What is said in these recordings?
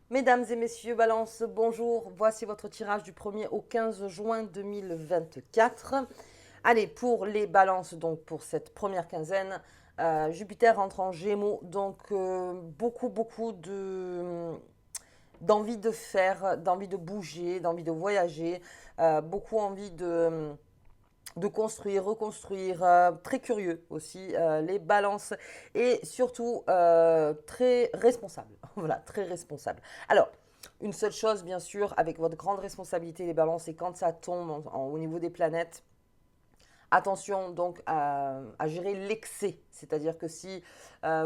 Mesdames et messieurs, Balance, bonjour. Voici votre tirage du 1er au 15 juin 2024. Allez, pour les balances, donc pour cette première quinzaine, Jupiter entre en Gémeaux, donc beaucoup d'envie de faire, d'envie de bouger, d'envie de voyager, beaucoup envie de construire, reconstruire, très curieux aussi, les balances et surtout très responsable. Voilà, très responsable. Alors, une seule chose, bien sûr, avec votre grande responsabilité, les balances, c'est quand ça tombe au niveau des planètes. Attention donc à gérer l'excès, c'est-à-dire que si à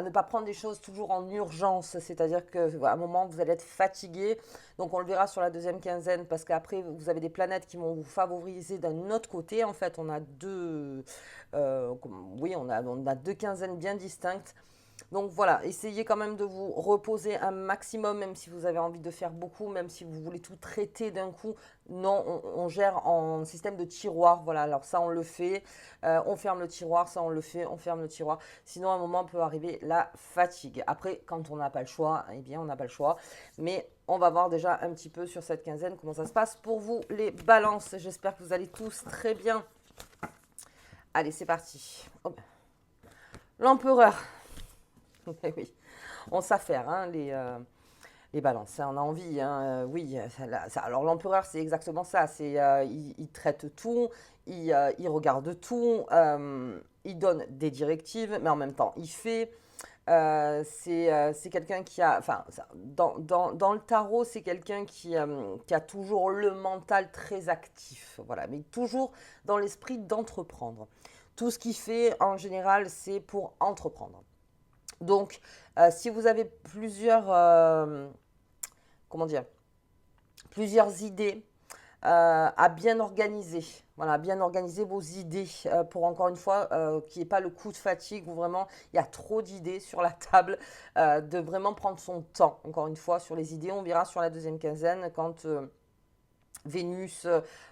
ne pas prendre des choses toujours en urgence, c'est-à-dire qu'à un moment vous allez être fatigué, donc on le verra sur la deuxième quinzaine parce qu'après vous avez des planètes qui vont vous favoriser d'un autre côté. En fait, on a oui, on a deux quinzaines bien distinctes. Donc voilà, essayez quand même de vous reposer un maximum, même si vous avez envie de faire beaucoup, même si vous voulez tout traiter d'un coup. Non, on gère en système de tiroir. Voilà, alors ça on le fait. On ferme le tiroir, ça on le fait, on ferme le tiroir. Sinon, à un moment peut arriver la fatigue. Après, quand on n'a pas le choix, eh bien on n'a pas le choix. Mais on va voir déjà un petit peu sur cette quinzaine comment ça se passe pour vous les balances. J'espère que vous allez tous très bien. Allez, c'est parti. Hop. L'empereur. Oui, on sait faire, hein, les balances, hein, on a envie, hein, oui. Alors l'empereur, c'est exactement ça, il traite tout, il regarde tout, il donne des directives, mais en même temps, il fait. C'est quelqu'un qui a, enfin, dans le tarot, c'est quelqu'un qui a toujours le mental très actif, voilà, mais toujours dans l'esprit d'entreprendre. Tout ce qu'il fait, en général, c'est pour entreprendre. Donc, si vous avez comment dire, plusieurs idées à bien organiser, voilà, bien organiser vos idées pour encore une fois qu'il n'y ait pas le coup de fatigue où vraiment il y a trop d'idées sur la table, de vraiment prendre son temps, encore une fois, sur les idées. On verra sur la deuxième quinzaine quand Vénus,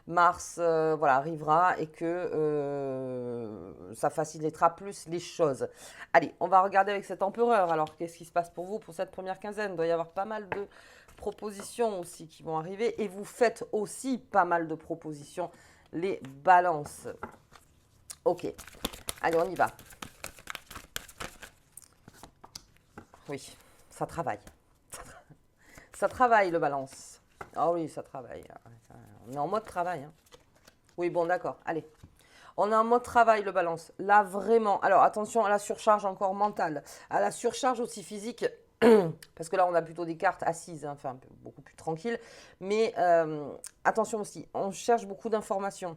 Mars, voilà, arrivera et que ça facilitera plus les choses. Allez, on va regarder avec cet empereur. Alors, qu'est-ce qui se passe pour vous pour cette première quinzaine? Il doit y avoir pas mal de propositions aussi qui vont arriver. Et vous faites aussi pas mal de propositions, les balances. Ok, allez, on y va. Oui, ça travaille. Ça travaille le balance. Ah oui, ça travaille. On est en mode travail, hein. Oui, bon, d'accord. Allez. On est en mode travail, le balance. Là, vraiment. Alors, attention à la surcharge encore mentale. À la surcharge aussi physique. Parce que là, on a plutôt des cartes assises, hein, enfin, beaucoup plus tranquilles. Mais attention aussi, on cherche beaucoup d'informations.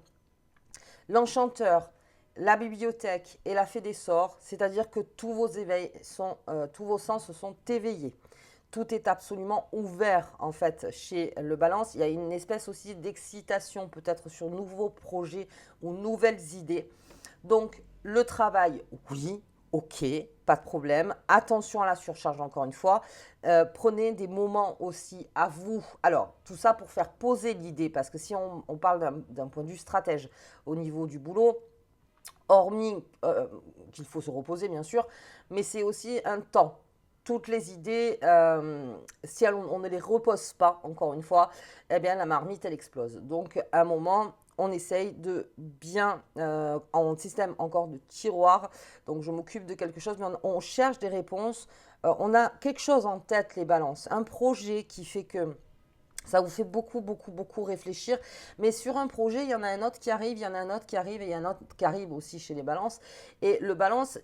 L'enchanteur, la bibliothèque et la fée des sorts, c'est-à-dire que tous vos sens sont éveillés. Tout est absolument ouvert en fait chez le balance. Il y a une espèce aussi d'excitation peut-être sur nouveaux projets ou nouvelles idées. Donc le travail, oui, ok, pas de problème. Attention à la surcharge encore une fois. Prenez des moments aussi à vous. Alors tout ça pour faire poser l'idée parce que si on parle d'un point de vue stratège au niveau du boulot, hormis qu'il faut se reposer bien sûr, mais c'est aussi un temps. Toutes les idées, si on ne les repose pas, encore une fois, eh bien la marmite, elle explose. Donc à un moment, on essaye de bien, en système encore de tiroir, donc je m'occupe de quelque chose, mais on cherche des réponses. On a quelque chose en tête, les balances, un projet qui fait que ça vous fait beaucoup réfléchir. Mais sur un projet, il y en a un autre qui arrive, il y en a un autre qui arrive, et il y en a un autre qui arrive aussi chez les balances. Et le balance,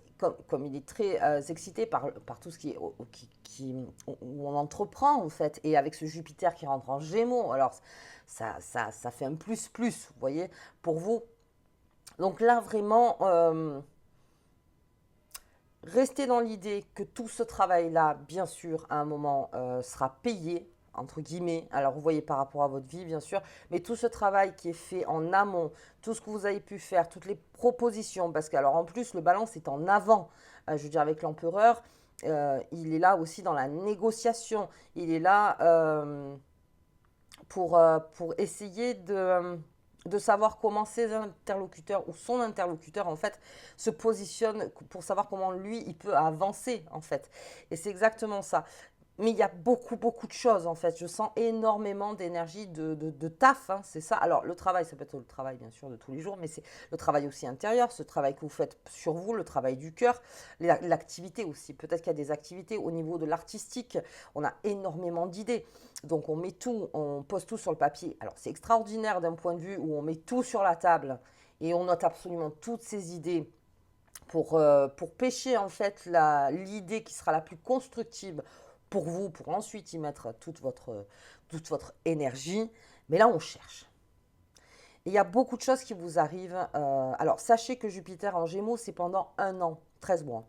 comme il est très excité par tout ce où on entreprend, en fait, et avec ce Jupiter qui rentre en Gémeaux, alors ça fait un plus, vous voyez, pour vous. Donc là, vraiment, restez dans l'idée que tout ce travail-là, bien sûr, à un moment, sera payé, entre guillemets. Alors, vous voyez par rapport à votre vie, bien sûr, mais tout ce travail qui est fait en amont, tout ce que vous avez pu faire, toutes les propositions, parce que, alors, en plus, le balance est en avant. Je veux dire, avec l'empereur, il est là aussi dans la négociation. Il est là pour essayer de savoir comment ses interlocuteurs ou son interlocuteur en fait se positionne pour savoir comment lui il peut avancer en fait. Et c'est exactement ça. Mais il y a beaucoup, beaucoup de choses en fait. Je sens énormément d'énergie, de taf, hein, c'est ça. Alors le travail, ça peut être le travail bien sûr de tous les jours, mais c'est le travail aussi intérieur, ce travail que vous faites sur vous, le travail du cœur, l'activité aussi. Peut-être qu'il y a des activités au niveau de l'artistique, on a énormément d'idées. Donc on met tout, on pose tout sur le papier. Alors c'est extraordinaire d'un point de vue où on met tout sur la table et on note absolument toutes ces idées pour pêcher en fait l'idée qui sera la plus constructive pour vous, pour ensuite y mettre toute votre énergie. Mais là, on cherche. Et il y a beaucoup de choses qui vous arrivent. Alors, sachez que Jupiter en Gémeaux, c'est pendant un an, 13 mois.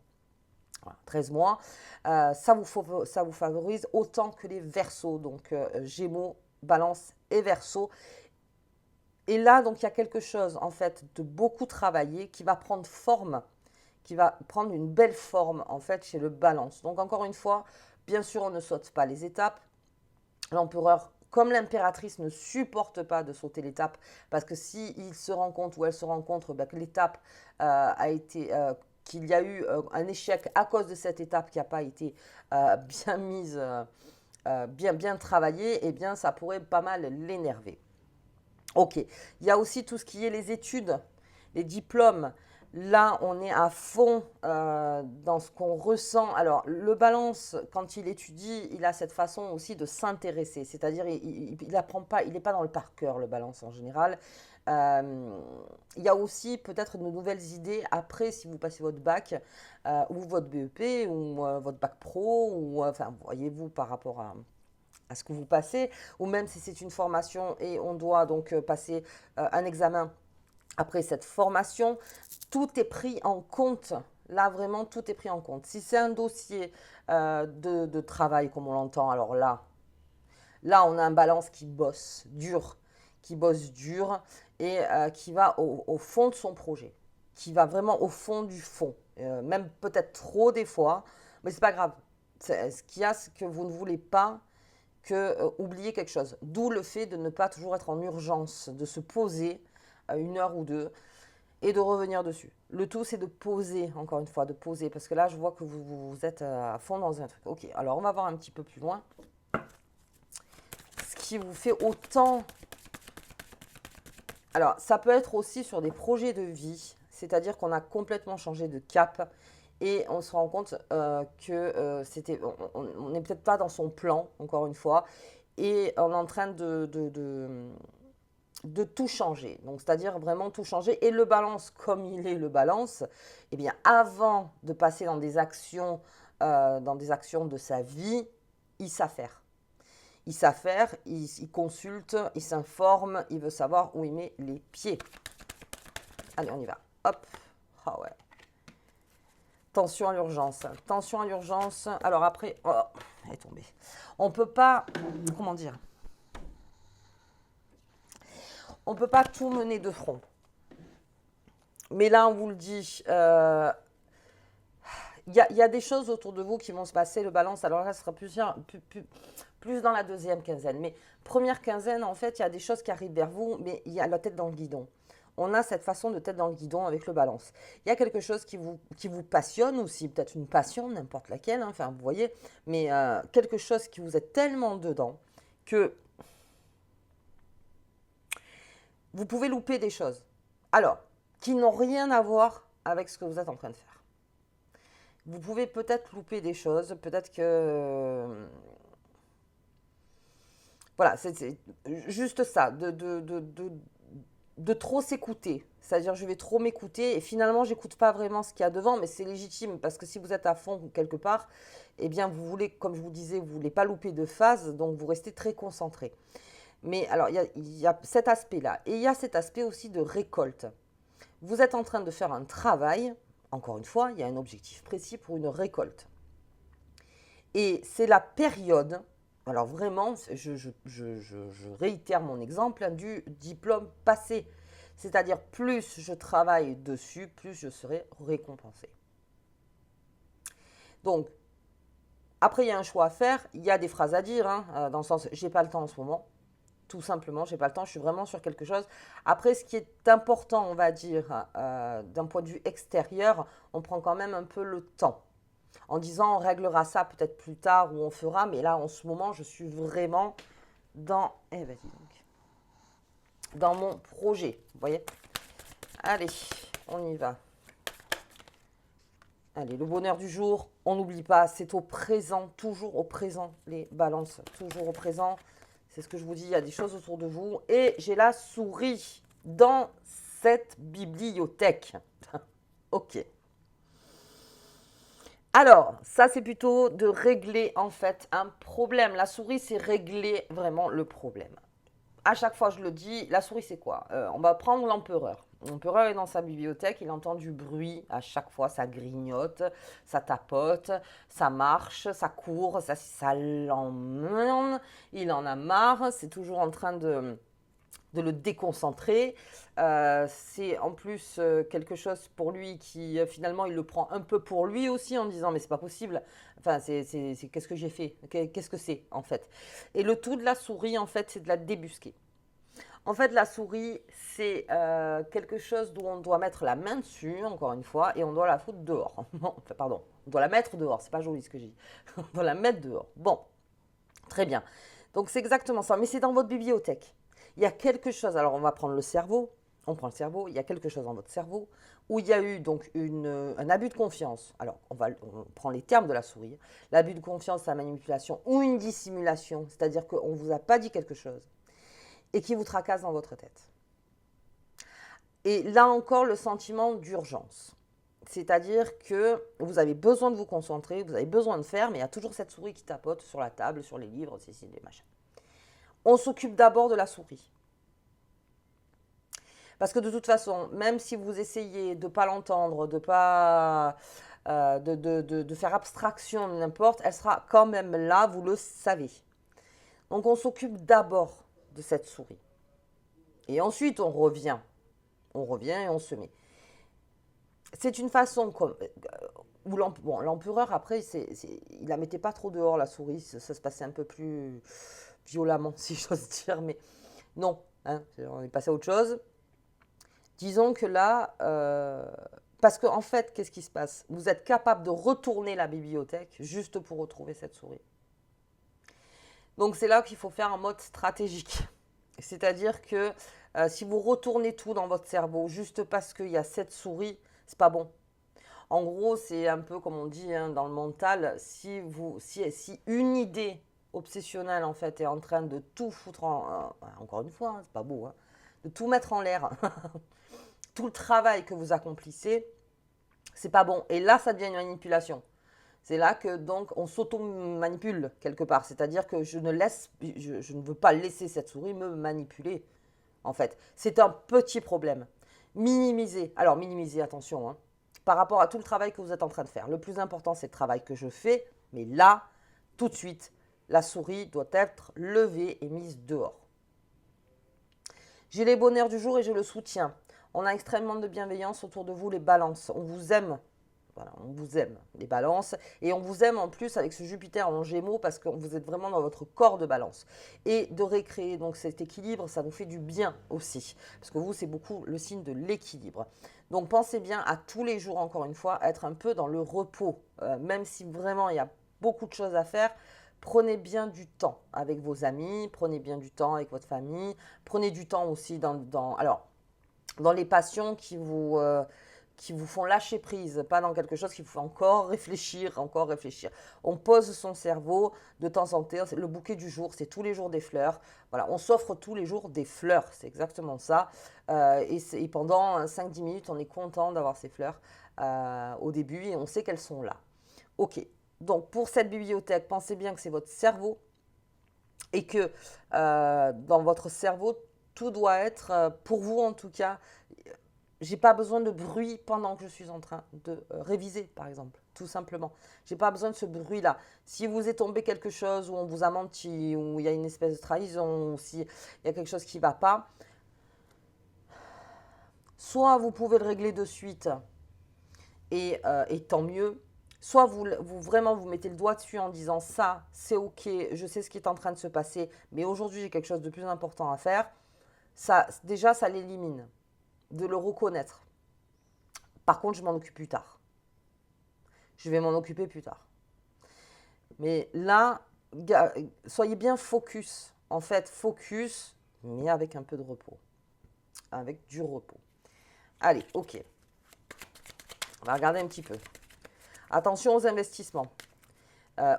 Voilà, 13 mois. Ça vous favorise autant que les Verseaux. Donc, Gémeaux, Balance et Verseaux. Et là, donc, il y a quelque chose, en fait, de beaucoup travaillé qui va prendre forme, qui va prendre une belle forme, en fait, chez le Balance. Donc, encore une fois, bien sûr, on ne saute pas les étapes. L'empereur, comme l'impératrice, ne supporte pas de sauter l'étape, parce que s'il se rend compte ou elle se rend compte que l'étape a été... qu'il y a eu un échec à cause de cette étape qui n'a pas été bien mise, bien travaillée, eh bien, ça pourrait pas mal l'énerver. Ok, il y a aussi tout ce qui est les études, les diplômes. Là, on est à fond dans ce qu'on ressent. Alors, le balance, quand il étudie, il a cette façon aussi de s'intéresser. C'est-à-dire, il apprend pas, il n'est pas dans le par cœur, le balance en général. Il y a aussi peut-être de nouvelles idées après, si vous passez votre bac ou votre BEP ou votre bac pro, ou enfin, voyez-vous par rapport à ce que vous passez, ou même si c'est une formation et on doit donc passer un examen après cette formation, tout est pris en compte. Là, vraiment, tout est pris en compte. Si c'est un dossier de travail, comme on l'entend, alors là, on a un balance qui bosse dur et qui va au fond de son projet, qui va vraiment au fond du fond, même peut-être trop des fois, mais c'est pas grave. Ce qu'il y a, c'est que vous ne voulez pas oublier quelque chose. D'où le fait de ne pas toujours être en urgence, de se poser une heure ou deux et de revenir dessus. Le tout, c'est de poser, encore une fois, de poser, parce que là, je vois que vous êtes à fond dans un truc. Ok, alors on va voir un petit peu plus loin. Ce qui vous fait autant... Alors, ça peut être aussi sur des projets de vie, c'est-à-dire qu'on a complètement changé de cap et on se rend compte que on n'est peut-être pas dans son plan, encore une fois, et on est en train de tout changer. Donc, c'est-à-dire vraiment tout changer. Et le balance, comme il est le balance, eh bien, avant de passer dans des actions de sa vie, il s'affaire. Il s'affaire, il consulte, il s'informe, il veut savoir où il met les pieds. Allez, on y va. Hop. Ah ouais. Tension à l'urgence. Tension à l'urgence. Alors après, oh, elle est tombée. On peut pas, comment dire, on peut pas tout mener de front. Mais là, on vous le dit, il y a des choses autour de vous qui vont se passer, le balance. Alors là, ce sera plus dans la deuxième quinzaine. Mais première quinzaine, en fait, il y a des choses qui arrivent vers vous, mais il y a la tête dans le guidon. On a cette façon de tête dans le guidon avec le balance. Il y a quelque chose qui vous passionne aussi, peut-être une passion, n'importe laquelle, hein, enfin, vous voyez, mais quelque chose qui vous est tellement dedans que vous pouvez louper des choses. Alors, qui n'ont rien à voir avec ce que vous êtes en train de faire. Vous pouvez peut-être louper des choses, peut-être que... voilà, c'est juste ça, de trop s'écouter. C'est-à-dire, je vais trop m'écouter et finalement, j'écoute pas vraiment ce qu'il y a devant, mais c'est légitime parce que si vous êtes à fond quelque part, eh bien, vous voulez, comme je vous disais, vous voulez pas louper de phase, donc vous restez très concentré. Mais alors, il y a cet aspect-là. Et il y a cet aspect aussi de récolte. Vous êtes en train de faire un travail, encore une fois, il y a un objectif précis pour une récolte. Et c'est la période, alors vraiment, je réitère mon exemple, hein, du diplôme passé. C'est-à-dire, plus je travaille dessus, plus je serai récompensé. Donc, après, il y a un choix à faire. Il y a des phrases à dire, hein, dans le sens, j'ai pas le temps en ce moment. Tout simplement, j'ai pas le temps, je suis vraiment sur quelque chose. Après, ce qui est important, on va dire, d'un point de vue extérieur, on prend quand même un peu le temps. en disant on réglera ça peut-être plus tard ou on fera, mais là en ce moment je suis vraiment dans, vas-y donc, dans mon projet, vous voyez. Allez, on y va. Allez, le bonheur du jour, on n'oublie pas, c'est au présent, toujours au présent, les balances, toujours au présent. C'est ce que je vous dis, il y a des choses autour de vous. Et j'ai la souris dans cette bibliothèque. Ok. Alors, ça c'est plutôt de régler en fait un problème. La souris, c'est régler vraiment le problème. À chaque fois, je le dis, la souris, c'est quoi? On va prendre l'empereur. L'empereur est dans sa bibliothèque, il entend du bruit à chaque fois, ça grignote, ça tapote, ça marche, ça court, ça l'emmène, il en a marre, c'est toujours en train de le déconcentrer. C'est en plus quelque chose pour lui qui finalement il le prend un peu pour lui aussi en disant mais c'est pas possible. Enfin c'est qu'est-ce que j'ai fait? Qu'est-ce que c'est en fait? Et le tout de la souris en fait c'est de la débusquer. En fait, la souris, c'est quelque chose dont on doit mettre la main dessus, encore une fois, et on doit la foutre dehors. Bon, enfin, pardon, on doit la mettre dehors, c'est pas joli ce que j'ai dit. On doit la mettre dehors. Bon, très bien. Donc c'est exactement ça, mais c'est dans votre bibliothèque. Il y a quelque chose, alors on va prendre le cerveau, on prend le cerveau, il y a quelque chose dans votre cerveau où il y a eu donc un abus de confiance. Alors on prend les termes de la souris. L'abus de confiance, la manipulation ou une dissimulation, c'est-à-dire qu'on ne vous a pas dit quelque chose et qui vous tracasse dans votre tête. Et là encore, le sentiment d'urgence. C'est-à-dire que vous avez besoin de vous concentrer, vous avez besoin de faire, mais il y a toujours cette souris qui tapote sur la table, sur les livres, c'est des machins. On s'occupe d'abord de la souris. Parce que de toute façon, même si vous essayez de ne pas l'entendre, de pas de faire abstraction de n'importe, elle sera quand même là, vous le savez. Donc on s'occupe d'abord de cette souris. Et ensuite on revient. On revient et on se met. C'est une façon comme où l'empereur après, il la mettait pas trop dehors la souris, ça se passait un peu plus violemment si j'ose dire, mais non, hein, on est passé à autre chose. Disons que là, parce qu'en fait, qu'est-ce qui se passe? Vous êtes capable de retourner la bibliothèque juste pour retrouver cette souris. Donc c'est là qu'il faut faire un mode stratégique. C'est-à-dire que si vous retournez tout dans votre cerveau juste parce qu'il y a cette souris, c'est pas bon. En gros, c'est un peu comme on dit hein, dans le mental, si une idée obsessionnelle en fait est en train de tout foutre encore une fois, hein, c'est pas beau, hein, de tout mettre en l'air, tout le travail que vous accomplissez, c'est pas bon. Et là, ça devient une manipulation. C'est là que donc on s'auto-manipule quelque part. C'est-à-dire que je ne veux pas laisser cette souris me manipuler. En fait, c'est un petit problème. Minimiser. Alors minimiser, attention, hein, par rapport à tout le travail que vous êtes en train de faire. Le plus important, c'est le travail que je fais. Mais là, tout de suite, la souris doit être levée et mise dehors. J'ai les bonheurs du jour et je le soutiens. On a extrêmement de bienveillance autour de vous, les balances. On vous aime. Voilà, on vous aime, les balances. Et on vous aime en plus avec ce Jupiter en Gémeaux parce que vous êtes vraiment dans votre corps de balance. Et de récréer donc cet équilibre, ça nous fait du bien aussi. Parce que vous, c'est beaucoup le signe de l'équilibre. Donc pensez bien à tous les jours, encore une fois, être un peu dans le repos. Même si vraiment il y a beaucoup de choses à faire, prenez bien du temps avec vos amis, prenez bien du temps avec votre famille, prenez du temps aussi dans les passions qui vous font lâcher prise, pas dans quelque chose qui vous fait encore réfléchir, encore réfléchir. On pose son cerveau de temps en temps, le bouquet du jour, c'est tous les jours des fleurs. Voilà, on s'offre tous les jours des fleurs, c'est exactement ça. Et pendant 5-10 minutes, on est content d'avoir ces fleurs au début et on sait qu'elles sont là. Ok, donc pour cette bibliothèque, pensez bien que c'est votre cerveau et que dans votre cerveau, tout doit être, pour vous en tout cas, j'ai pas besoin de bruit pendant que je suis en train de réviser, par exemple, tout simplement. J'ai pas besoin de ce bruit-là. Si vous est tombé quelque chose où on vous a menti, où il y a une espèce de trahison, ou s'il y a quelque chose qui ne va pas, soit vous pouvez le régler de suite et tant mieux, soit vous vraiment vous mettez le doigt dessus en disant ça, c'est ok, je sais ce qui est en train de se passer, mais aujourd'hui j'ai quelque chose de plus important à faire. Ça, déjà, ça l'élimine, de le reconnaître. Par contre, je m'en occupe plus tard. Je vais m'en occuper plus tard. Mais là, soyez bien focus. En fait, focus, mais avec un peu de repos. Avec du repos. Allez, ok. On va regarder un petit peu. Attention aux investissements.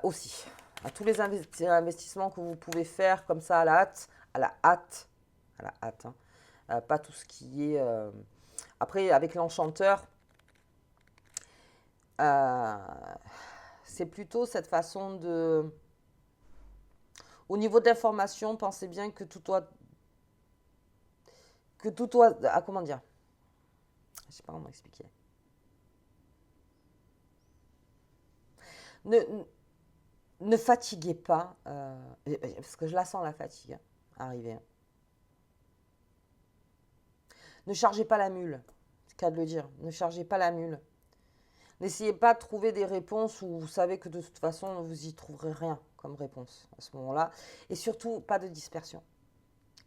Aussi. À tous les investissements que vous pouvez faire comme ça à la hâte. À la hâte. À la hâte. Hein. Pas tout ce qui est... Après, avec l'enchanteur, c'est plutôt cette façon de... Au niveau de l'information, pensez bien que tout doit... Ah, comment dire? Je ne sais pas comment expliquer. Ne fatiguez pas, parce que je la sens la fatigue arriver. Hein. Ne chargez pas la mule, c'est le cas de le dire. Ne chargez pas la mule. N'essayez pas de trouver des réponses où vous savez que de toute façon, vous n'y trouverez rien comme réponse à ce moment-là. Et surtout, pas de dispersion.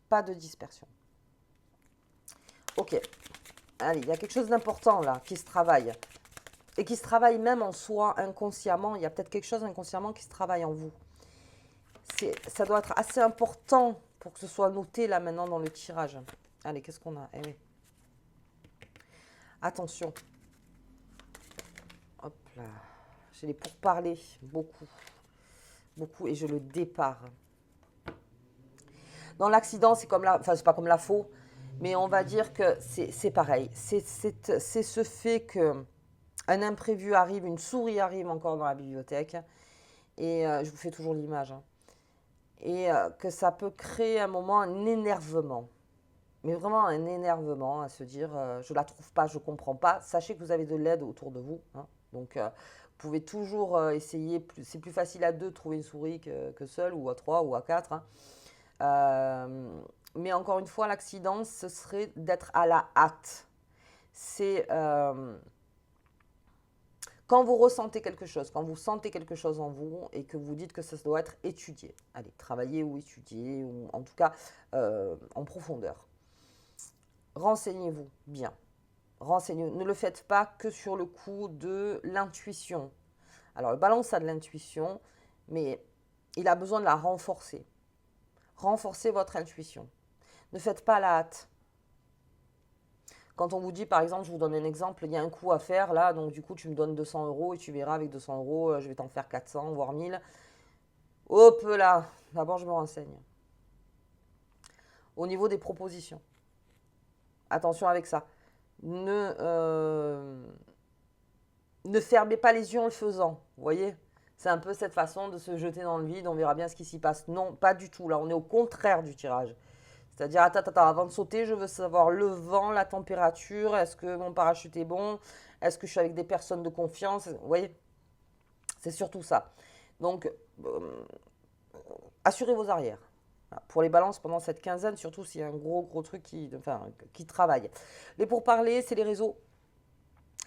Pas de dispersion. Ok. Allez, il y a quelque chose d'important là qui se travaille. Et qui se travaille même en soi inconsciemment. Il y a peut-être quelque chose inconsciemment qui se travaille en vous. Ça doit être assez important pour que ce soit noté là maintenant dans le tirage. Allez, qu'est-ce qu'on a? Eh oui. Attention. Hop là. J'ai les pourparlers, beaucoup. Beaucoup, et je le dépare. Dans l'accident, c'est comme la... Enfin, c'est pas comme la faux, mais on va dire que c'est pareil. C'est ce fait que un imprévu arrive, une souris arrive encore dans la bibliothèque, et je vous fais toujours l'image, hein, et que ça peut créer un moment un énervement. Mais vraiment un énervement à se dire je la trouve pas, je comprends pas. Sachez que vous avez de l'aide autour de vous. Hein. Donc vous pouvez toujours essayer. C'est plus facile à deux de trouver une souris que seul, ou à trois, ou à quatre. Hein. Mais encore une fois, l'accident, ce serait d'être à la hâte. C'est quand vous ressentez quelque chose, quand vous sentez quelque chose en vous et que vous dites que ça doit être étudié. Allez, travailler ou étudier, ou en tout cas en profondeur. Renseignez-vous bien. Renseignez-vous. Ne le faites pas que sur le coup de l'intuition. Alors, le balance a de l'intuition, mais il a besoin de la renforcer. Renforcez votre intuition. Ne faites pas la hâte. Quand on vous dit, par exemple, je vous donne un exemple, il y a un coup à faire là, donc du coup, tu me donnes 200 euros et tu verras avec 200 euros, je vais t'en faire 400, voire 1000. Hop là, d'abord, je me renseigne. Au niveau des propositions. Attention avec ça. Ne fermez pas les yeux en le faisant. Vous voyez? C'est un peu cette façon de se jeter dans le vide. On verra bien ce qui s'y passe. Non, pas du tout. Là, on est au contraire du tirage. C'est-à-dire, attends, avant de sauter, je veux savoir le vent, la température. Est-ce que mon parachute est bon? Est-ce que je suis avec des personnes de confiance? Vous voyez? C'est surtout ça. Donc, assurez vos arrières. Pour les balances pendant cette quinzaine, surtout s'il y a un gros truc qui travaille. Les pourparlers, c'est les réseaux.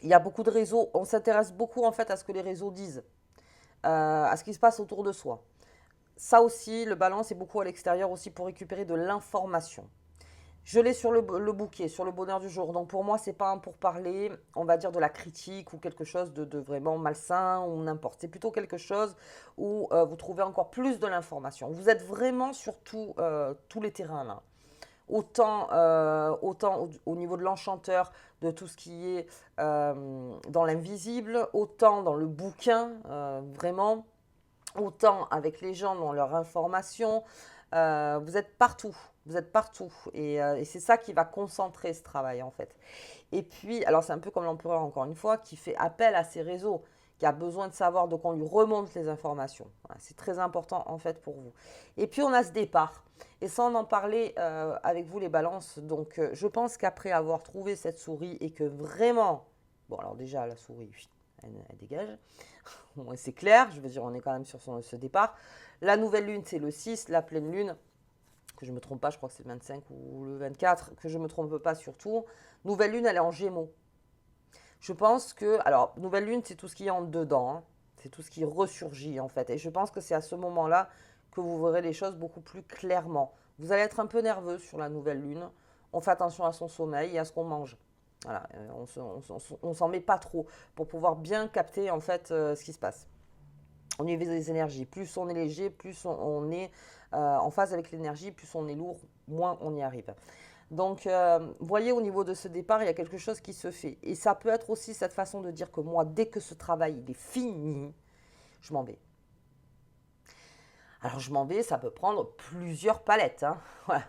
Il y a beaucoup de réseaux. On s'intéresse beaucoup en fait à ce que les réseaux disent, à ce qui se passe autour de soi. Ça aussi, le balance est beaucoup à l'extérieur aussi pour récupérer de l'information. Je l'ai sur le bouquet, sur le bonheur du jour. Donc pour moi, c'est pas un pourparler, on va dire de la critique ou quelque chose de vraiment malsain ou n'importe. C'est plutôt quelque chose où vous trouvez encore plus de l'information. Vous êtes vraiment sur tous les terrains là. Autant au niveau de l'enchanteur, de tout ce qui est dans l'invisible, autant dans le bouquin, vraiment, autant avec les gens dans leur information. Vous êtes partout. Vous êtes partout. Et c'est ça qui va concentrer ce travail, en fait. Et puis, alors c'est un peu comme l'empereur, encore une fois, qui fait appel à ses réseaux, qui a besoin de savoir, donc on lui remonte les informations. Voilà, c'est très important, en fait, pour vous. Et puis, on a ce départ. Et ça, on en parlait avec vous, les balances. Donc, je pense qu'après avoir trouvé cette souris et que vraiment... Bon, alors déjà, la souris, elle dégage. Bon, c'est clair, je veux dire, on est quand même sur ce départ. La nouvelle lune, c'est le 6, la pleine lune, que je ne me trompe pas, je crois que c'est le 25 ou le 24, que je ne me trompe pas surtout. Nouvelle lune, elle est en Gémeaux. Je pense que, alors, nouvelle lune, c'est tout ce qui est en dedans, hein. C'est tout ce qui ressurgit en fait. Et je pense que c'est à ce moment-là que vous verrez les choses beaucoup plus clairement. Vous allez être un peu nerveux sur la nouvelle lune. On fait attention à son sommeil et à ce qu'on mange. Voilà, on s'en met pas trop pour pouvoir bien capter en fait ce qui se passe. Au niveau des énergies, plus on est léger, plus on est en phase avec l'énergie, plus on est lourd, moins on y arrive. Donc, voyez, au niveau de ce départ, il y a quelque chose qui se fait. Et ça peut être aussi cette façon de dire que moi, dès que ce travail il est fini, je m'en vais. Alors, je m'en vais, ça peut prendre plusieurs palettes. Hein. Voilà,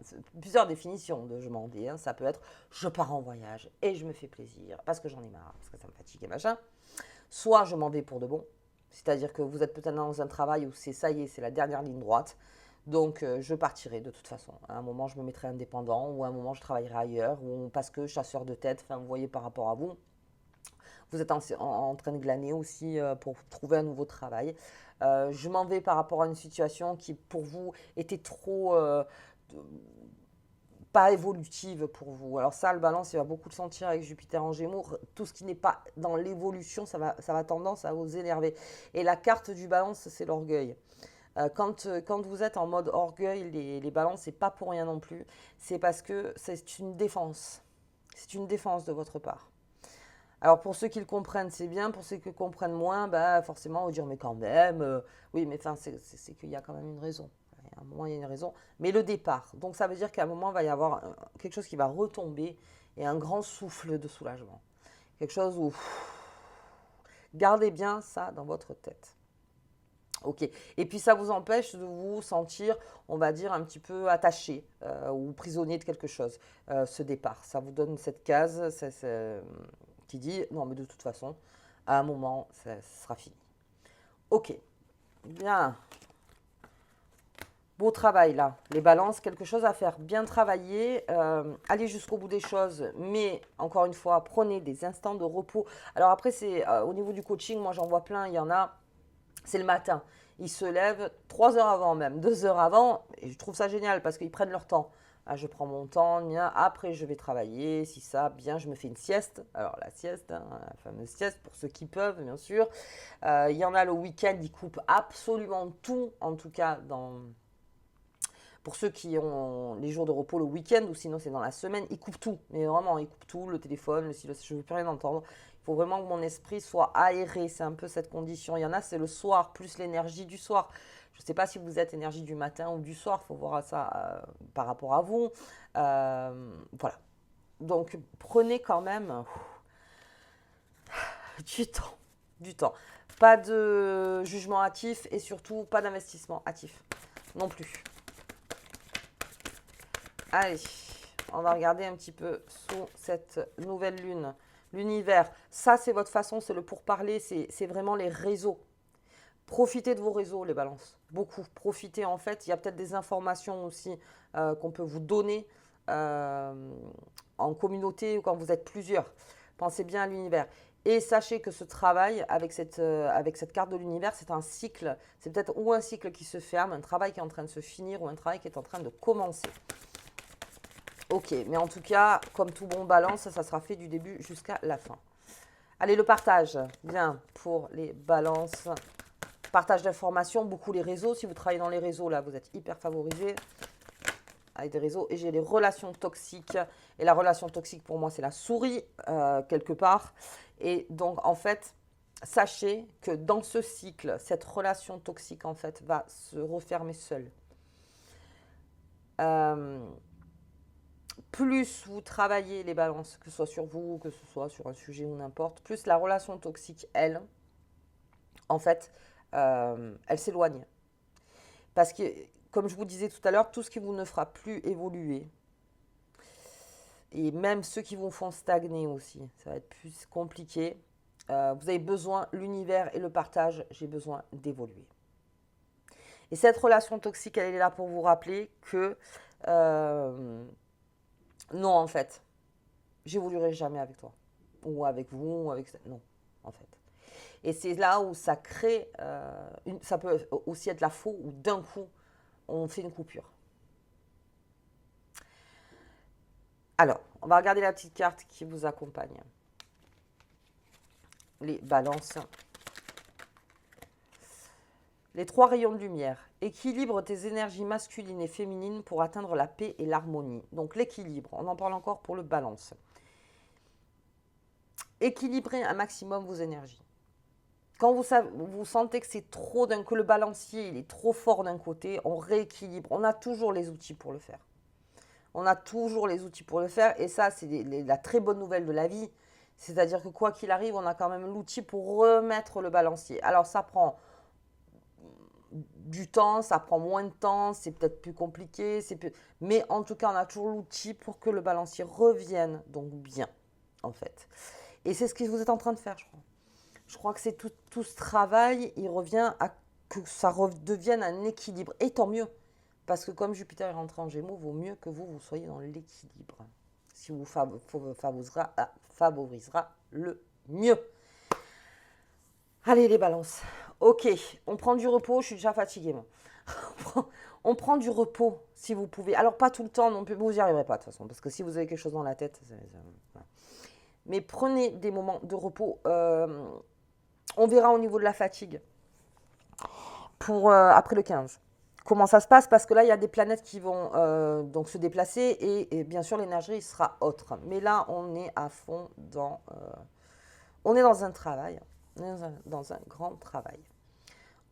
c'est plusieurs définitions de je m'en vais. Hein. Ça peut être je pars en voyage et je me fais plaisir parce que j'en ai marre, parce que ça me fatigue et machin. Soit je m'en vais pour de bon, c'est-à-dire que vous êtes peut-être dans un travail où c'est ça y est, c'est la dernière ligne droite. Donc je partirai de toute façon. À un moment, je me mettrai indépendant ou à un moment, je travaillerai ailleurs ou parce que chasseur de tête, enfin, vous voyez par rapport à vous. Vous êtes en train de glaner aussi pour trouver un nouveau travail. Je m'en vais par rapport à une situation qui, pour vous, était trop pas évolutive pour vous. Alors ça, le balance, il va beaucoup le sentir avec Jupiter en Gémeaux. Tout ce qui n'est pas dans l'évolution, ça va tendance à vous énerver. Et la carte du balance, c'est l'orgueil. Quand vous êtes en mode orgueil, les balances, c'est pas pour rien non plus. C'est parce que c'est une défense. C'est une défense de votre part. Alors pour ceux qui le comprennent, c'est bien. Pour ceux qui le comprennent moins, bah forcément, on va dire mais quand même, oui, mais enfin, c'est qu'il y a quand même une raison. À un moment, il y a une raison. Mais le départ. Donc ça veut dire qu'à un moment, il va y avoir quelque chose qui va retomber et un grand souffle de soulagement. Quelque chose où gardez bien ça dans votre tête. Ok. Et puis ça vous empêche de vous sentir, on va dire, un petit peu attaché ou prisonnier de quelque chose, ce départ. Ça vous donne cette case qui dit, non mais de toute façon, à un moment, ça sera fini. Ok. Bien. Beau travail là. Les balances, quelque chose à faire. Bien travailler, allez jusqu'au bout des choses, mais encore une fois, prenez des instants de repos. Alors après, c'est au niveau du coaching, moi j'en vois plein, il y en a. C'est le matin. Ils se lèvent 3 heures avant même, 2 heures avant. Et je trouve ça génial parce qu'ils prennent leur temps. Ah, je prends mon temps, après je vais travailler, si ça, bien, je me fais une sieste. Alors la sieste, hein, la fameuse sieste, pour ceux qui peuvent, bien sûr. Il y en a le week-end, ils coupent absolument tout, en tout cas pour ceux qui ont les jours de repos le week-end, ou sinon c'est dans la semaine, ils coupent tout. Mais vraiment, ils coupent tout, le téléphone, le stylo, je ne veux plus rien entendre. Il faut vraiment que mon esprit soit aéré, c'est un peu cette condition. Il y en a, c'est le soir, plus l'énergie du soir. Je ne sais pas si vous êtes énergie du matin ou du soir, il faut voir ça par rapport à vous. Voilà. Donc, prenez quand même du temps. Du temps. Pas de jugement hâtif et surtout pas d'investissement hâtif non plus. Allez, on va regarder un petit peu sous cette nouvelle lune. L'univers, ça c'est votre façon, c'est le pourparler, c'est vraiment les réseaux. Profitez de vos réseaux, les balances. Beaucoup. Profitez en fait. Il y a peut-être des informations aussi qu'on peut vous donner en communauté ou quand vous êtes plusieurs. Pensez bien à l'univers. Et sachez que ce travail avec cette carte de l'univers, c'est un cycle. C'est peut-être ou un cycle qui se ferme, un travail qui est en train de se finir ou un travail qui est en train de commencer. Ok, mais en tout cas, comme tout bon balance, ça sera fait du début jusqu'à la fin. Allez, le partage. Bien, pour les balances. Partage d'informations, beaucoup les réseaux. Si vous travaillez dans les réseaux, là, vous êtes hyper favorisé avec des réseaux. Et j'ai les relations toxiques. Et la relation toxique, pour moi, c'est la souris, quelque part. Et donc, en fait, sachez que dans ce cycle, cette relation toxique, en fait, va se refermer seule. Plus vous travaillez les balances, que ce soit sur vous, que ce soit sur un sujet ou n'importe, plus la relation toxique, elle, en fait, elle s'éloigne. Parce que, comme je vous disais tout à l'heure, tout ce qui vous ne fera plus évoluer, et même ceux qui vous font stagner aussi, ça va être plus compliqué. Vous avez besoin, l'univers et le partage, j'ai besoin d'évoluer. Et cette relation toxique, elle est là pour vous rappeler que non, en fait, j'évoluerai jamais avec toi, ou avec vous, ou avec... Non, en fait. Et c'est là où ça crée, ça peut aussi être la faux, où d'un coup, on fait une coupure. Alors, on va regarder la petite carte qui vous accompagne. Les balances. Les 3 rayons de lumière. Équilibre tes énergies masculines et féminines pour atteindre la paix et l'harmonie. Donc l'équilibre, on en parle encore pour le balance. équilibrez un maximum vos énergies. Quand vous sentez que c'est trop que le balancier il est trop fort d'un côté, on rééquilibre. On a toujours les outils pour le faire. On a toujours les outils pour le faire. Et ça, c'est la très bonne nouvelle de la vie. C'est-à-dire que quoi qu'il arrive, on a quand même l'outil pour remettre le balancier. Alors, ça prend du temps, ça prend moins de temps, c'est peut-être plus compliqué. Mais en tout cas, on a toujours l'outil pour que le balancier revienne donc bien, en fait. Et c'est ce que vous êtes en train de faire, je crois. Je crois que c'est tout ce travail, il revient à que ça redevienne un équilibre. Et tant mieux. Parce que comme Jupiter est rentré en Gémeaux, vaut mieux que vous soyez dans l'équilibre. Si vous favorisera le mieux. Allez les balances. Ok, on prend du repos, je suis déjà fatiguée moi. On prend du repos si vous pouvez. Alors pas tout le temps non plus, vous n'y arriverez pas de toute façon. Parce que si vous avez quelque chose dans la tête, mais prenez des moments de repos. On verra au niveau de la fatigue pour après le 15. Comment ça se passe? Parce que là, il y a des planètes qui vont donc se déplacer et bien sûr, l'énergie sera autre. Mais là, on est à fond dans... on est dans un travail, dans un grand travail.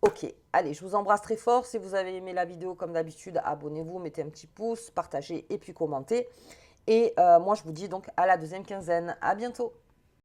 Ok, allez, je vous embrasse très fort. Si vous avez aimé la vidéo, comme d'habitude, abonnez-vous, mettez un petit pouce, partagez et puis commentez. Et moi, je vous dis donc à la deuxième quinzaine. À bientôt.